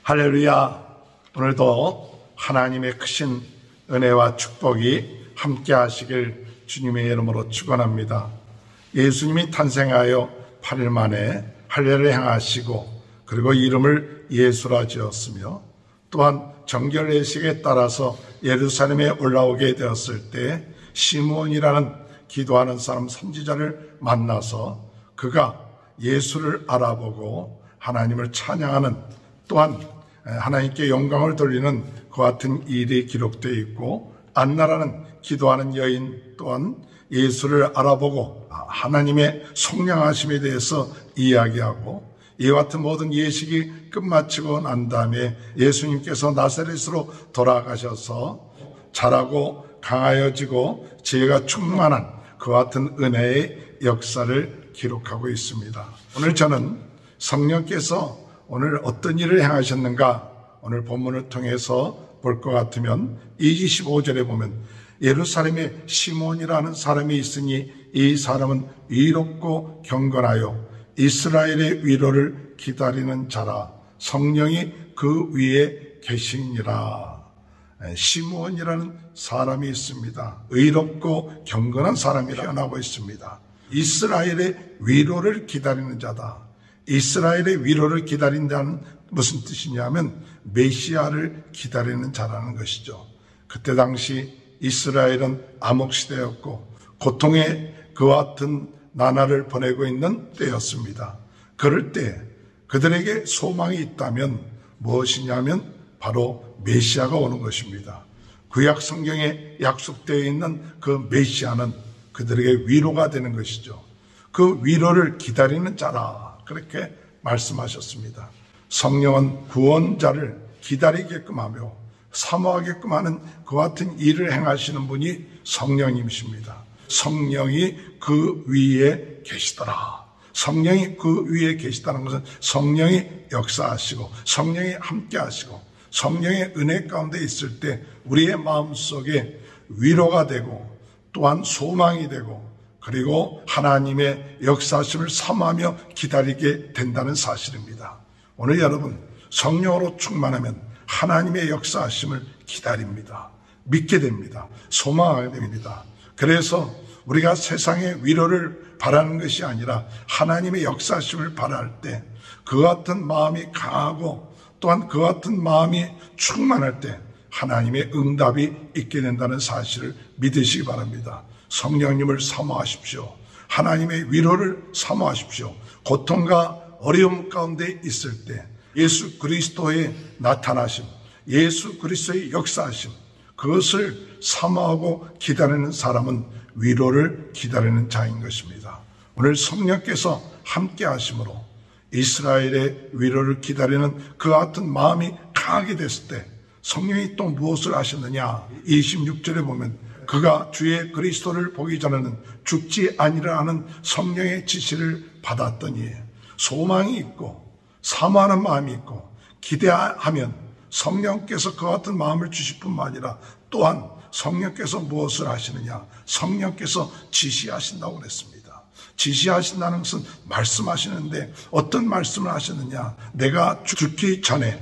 할렐루야. 오늘도 하나님의 크신 은혜와 축복이 함께 하시길 주님의 이름으로 축원합니다. 예수님이 탄생하여 8일 만에 할례를 행하시고 그리고 이름을 예수라 지었으며 또한 정결 예식에 따라서 예루살렘에 올라오게 되었을 때 시므온이라는 기도하는 사람 선지자를 만나서 그가 예수를 알아보고 하나님을 찬양하는 또한 하나님께 영광을 돌리는 그 같은 일이 기록되어 있고 안나라는 기도하는 여인 또한 예수를 알아보고 하나님의 속량하심에 대해서 이야기하고 이와 같은 모든 예식이 끝마치고 난 다음에 예수님께서 나사렛으로 돌아가셔서 자라고 강하여지고 지혜가 충만한 그 같은 은혜의 역사를 기록하고 있습니다. 오늘 저는 성령께서 오늘 어떤 일을 행하셨는가 오늘 본문을 통해서 볼 것 같으면 25절에 보면 예루살렘에 시몬이라는 사람이 있으니 이 사람은 의롭고 경건하여 이스라엘의 위로를 기다리는 자라 성령이 그 위에 계시니라. 시몬이라는 사람이 있습니다. 의롭고 경건한 사람이 태어나고 있습니다. 이스라엘의 위로를 기다리는 자다. 이스라엘의 위로를 기다린다는 무슨 뜻이냐면 메시아를 기다리는 자라는 것이죠. 그때 당시 이스라엘은 암흑시대였고 고통의 그와 같은 나날을 보내고 있는 때였습니다. 그럴 때 그들에게 소망이 있다면 무엇이냐면 바로 메시아가 오는 것입니다. 구약 성경에 약속되어 있는 그 메시아는 그들에게 위로가 되는 것이죠. 그 위로를 기다리는 자라 그렇게 말씀하셨습니다. 성령은 구원자를 기다리게끔 하며 사모하게끔 하는 그 같은 일을 행하시는 분이 성령님이십니다. 성령이 그 위에 계시더라. 성령이 그 위에 계시다는 것은 성령이 역사하시고 성령이 함께 하시고 성령의 은혜 가운데 있을 때 우리의 마음속에 위로가 되고 또한 소망이 되고 그리고 하나님의 역사하심을 사모하며 기다리게 된다는 사실입니다. 오늘 여러분 성령으로 충만하면 하나님의 역사하심을 기다립니다. 믿게 됩니다. 소망하게 됩니다. 그래서 우리가 세상의 위로를 바라는 것이 아니라 하나님의 역사하심을 바랄 때 그 같은 마음이 강하고 또한 그 같은 마음이 충만할 때 하나님의 응답이 있게 된다는 사실을 믿으시기 바랍니다. 성령님을 사모하십시오. 하나님의 위로를 사모하십시오. 고통과 어려움 가운데 있을 때 예수 그리스도의 나타나심, 예수 그리스도의 역사하심 그것을 사모하고 기다리는 사람은 위로를 기다리는 자인 것입니다. 오늘 성령께서 함께 하심으로 이스라엘의 위로를 기다리는 그 같은 마음이 강하게 됐을 때 성령이 또 무엇을 하셨느냐 26절에 보면 그가 주의 그리스도를 보기 전에는 죽지 아니라 하는 성령의 지시를 받았더니 소망이 있고 사모하는 마음이 있고 기대하면 성령께서 그 같은 마음을 주실 뿐만 아니라 또한 성령께서 무엇을 하시느냐 성령께서 지시하신다고 그랬습니다. 지시하신다는 것은 말씀하시는데 어떤 말씀을 하시느냐 내가 죽기 전에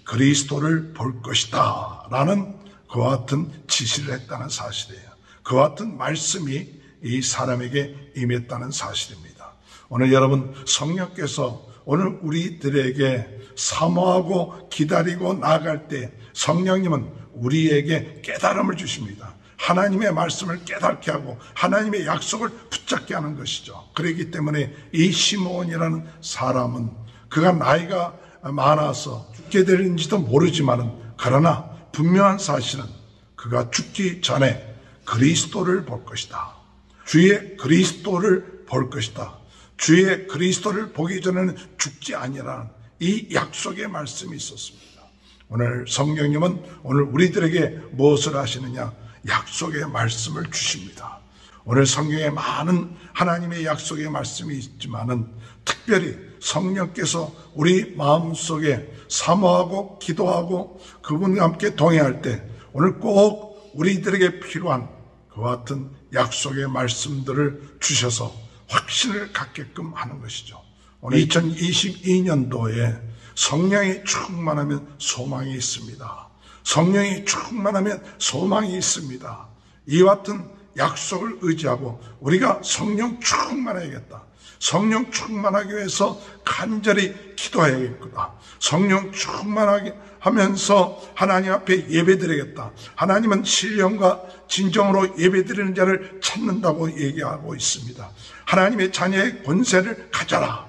그리스도를 볼 것이다 라는 그와 같은 지시를 했다는 사실이에요. 그와 같은 말씀이 이 사람에게 임했다는 사실입니다. 오늘 여러분 성령께서 오늘 우리들에게 사모하고 기다리고 나아갈 때 성령님은 우리에게 깨달음을 주십니다. 하나님의 말씀을 깨닫게 하고 하나님의 약속을 붙잡게 하는 것이죠. 그렇기 때문에 이 시므온이라는 사람은 그가 나이가 많아서 죽게 될지도 모르지만은 그러나 분명한 사실은 그가 죽기 전에 그리스도를 볼 것이다. 주의 그리스도를 볼 것이다. 주의 그리스도를 보기 전에는 죽지 아니라는 이 약속의 말씀이 있었습니다. 오늘 성령님은 오늘 우리들에게 무엇을 하시느냐? 약속의 말씀을 주십니다. 오늘 성경에 많은 하나님의 약속의 말씀이 있지만은 특별히 성령께서 우리 마음속에 사모하고 기도하고 그분과 함께 동행할 때 오늘 꼭 우리들에게 필요한 그와 같은 약속의 말씀들을 주셔서 확신을 갖게끔 하는 것이죠. 오늘 2022년도에 성령이 충만하면 소망이 있습니다. 성령이 충만하면 소망이 있습니다. 이와 같은 약속을 의지하고 우리가 성령 충만해야겠다. 성령 충만하기 위해서 간절히 기도해야겠구나. 성령 충만하게 하면서 하나님 앞에 예배드리겠다. 하나님은 신령과 진정으로 예배드리는 자를 찾는다고 얘기하고 있습니다. 하나님의 자녀의 권세를 가져라.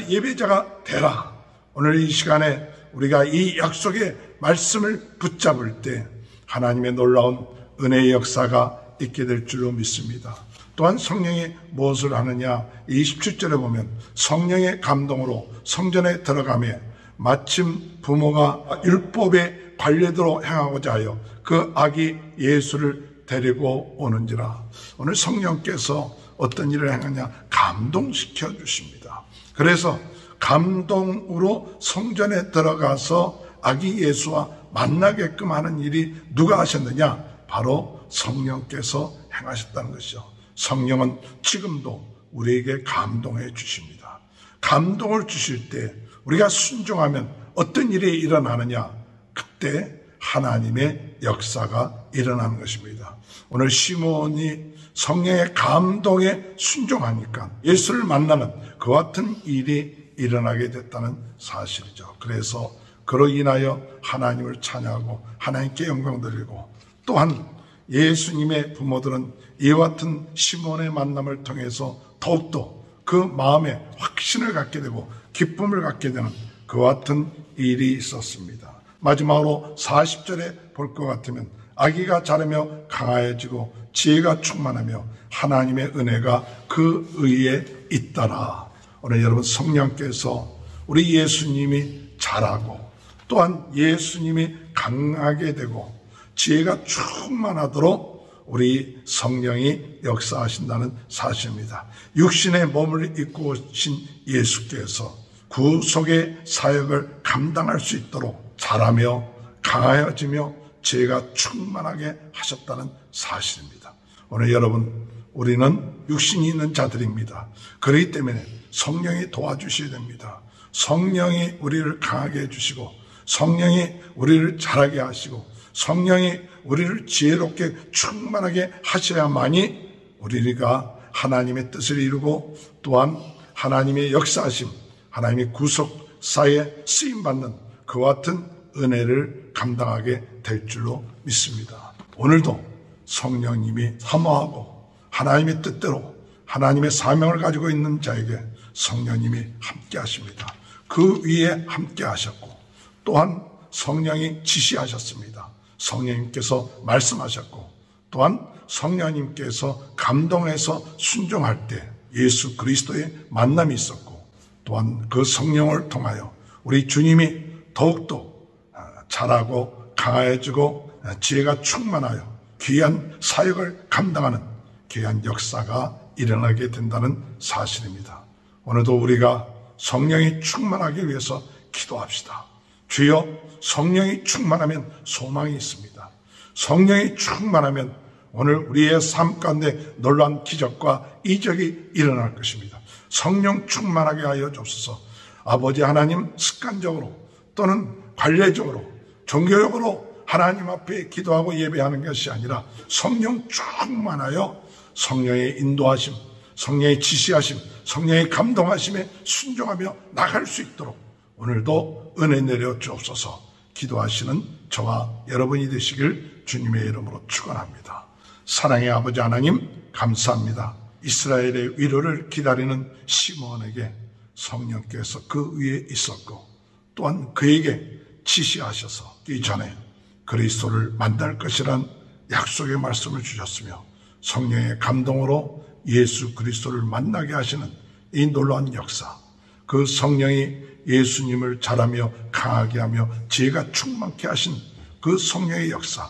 예배자가 되라. 오늘 이 시간에 우리가 이 약속의 말씀을 붙잡을 때 하나님의 놀라운 은혜의 역사가 있게 될 줄로 믿습니다. 또한 성령이 무엇을 하느냐, 27절에 보면 성령의 감동으로 성전에 들어가며 마침 부모가 율법의 관례대로 행하고자 하여 그 아기 예수를 데리고 오는지라. 오늘 성령께서 어떤 일을 행하냐, 감동시켜 주십니다. 그래서 감동으로 성전에 들어가서 아기 예수와 만나게끔 하는 일이 누가 하셨느냐? 바로 성령께서 행하셨다는 것이죠. 성령은 지금도 우리에게 감동해 주십니다. 감동을 주실 때 우리가 순종하면 어떤 일이 일어나느냐? 그때 하나님의 역사가 일어나는 것입니다. 오늘 시몬이 성령의 감동에 순종하니까 예수를 만나는 그와 같은 일이 일어나게 됐다는 사실이죠. 그래서 그로 인하여 하나님을 찬양하고 하나님께 영광 돌리고, 또한 예수님의 부모들은 이와 같은 시몬의 만남을 통해서 더욱더 그 마음에 확신을 갖게 되고 기쁨을 갖게 되는 그와 같은 일이 있었습니다. 마지막으로 40절에 볼 것 같으면 아기가 자라며 강하여지고 지혜가 충만하며 하나님의 은혜가 그 의에 있더라. 오늘 여러분, 성령께서 우리 예수님이 자라고 또한 예수님이 강하게 되고 지혜가 충만하도록 우리 성령이 역사하신다는 사실입니다. 육신의 몸을 입고 오신 예수께서 구속의 사역을 감당할 수 있도록 자라며 강하여지며 지혜가 충만하게 하셨다는 사실입니다. 오늘 여러분, 우리는 육신이 있는 자들입니다. 그렇기 때문에 성령이 도와주셔야 됩니다. 성령이 우리를 강하게 해주시고 성령이 우리를 자라게 하시고 성령이 우리를 지혜롭게 충만하게 하셔야만이 우리가 하나님의 뜻을 이루고 또한 하나님의 역사하심, 하나님의 구속사에 쓰임받는 그와 같은 은혜를 감당하게 될 줄로 믿습니다. 오늘도 성령님이 사모하고 하나님의 뜻대로 하나님의 사명을 가지고 있는 자에게 성령님이 함께 하십니다. 그 위에 함께 하셨고 또한 성령이 지시하셨습니다. 성령님께서 말씀하셨고 또한 성령님께서 감동해서 순종할 때 예수 그리스도의 만남이 있었고 또한 그 성령을 통하여 우리 주님이 더욱더 자라고 강해지고 지혜가 충만하여 귀한 사역을 감당하는 귀한 역사가 일어나게 된다는 사실입니다. 오늘도 우리가 성령이 충만하기 위해서 기도합시다. 주여, 성령이 충만하면 소망이 있습니다. 성령이 충만하면 오늘 우리의 삶 가운데 놀라운 기적과 이적이 일어날 것입니다. 성령 충만하게 하여 주옵소서. 아버지 하나님, 습관적으로 또는 관례적으로 종교적으로 하나님 앞에 기도하고 예배하는 것이 아니라 성령 충만하여 성령의 인도하심, 성령의 지시하심, 성령의 감동하심에 순종하며 나갈 수 있도록 오늘도 은혜 내려 주옵소서. 기도하시는 저와 여러분이 되시길 주님의 이름으로 축원합니다. 사랑의 아버지 하나님, 감사합니다. 이스라엘의 위로를 기다리는 시몬에게 성령께서 그 위에 있었고 또한 그에게 지시하셔서 이전에 그리스도를 만날 것이란 약속의 말씀을 주셨으며 성령의 감동으로 예수 그리스도를 만나게 하시는 이 놀라운 역사, 그 성령이 예수님을 자라며 강하게 하며 지혜가 충만케 하신 그 성령의 역사,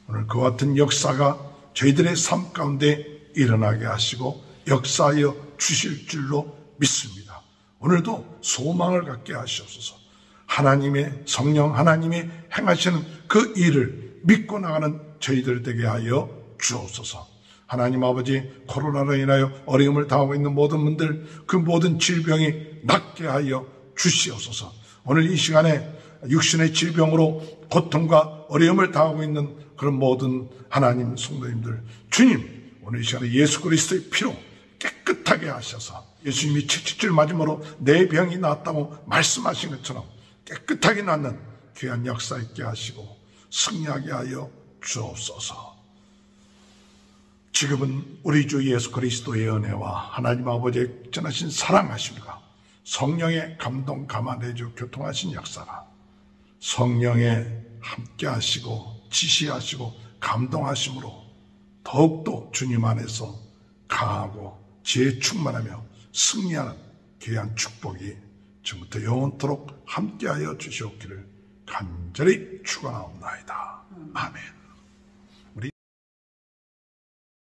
오늘 그와 같은 역사가 저희들의 삶 가운데 일어나게 하시고 역사하여 주실 줄로 믿습니다. 오늘도 소망을 갖게 하시옵소서. 하나님의 성령, 하나님이 행하시는 그 일을 믿고 나가는 저희들 되게 하여 주옵소서. 하나님 아버지, 코로나로 인하여 어려움을 당하고 있는 모든 분들, 그 모든 질병이 낫게 하여 주시옵소서. 오늘 이 시간에 육신의 질병으로 고통과 어려움을 당하고 있는 그런 모든 하나님 성도님들, 주님 오늘 이 시간에 예수 그리스도의 피로 깨끗하게 하셔서 예수님이 70줄 맞음으로 내 병이 나았다고 말씀하신 것처럼 깨끗하게 낫는 귀한 역사 있게 하시고 승리하게 하여 주옵소서. 지금은 우리 주 예수 그리스도의 은혜와 하나님 아버지의 전하신 사랑하심과 성령의 감동 감화내주 교통하신 역사가 성령에 함께 하시고 지시하시고 감동하심으로 더욱더 주님 안에서 강하고 지혜에 충만하며 승리하는 귀한 축복이 지금부터 영원토록 함께하여 주시옵기를 간절히 축원하옵나이다. 아멘.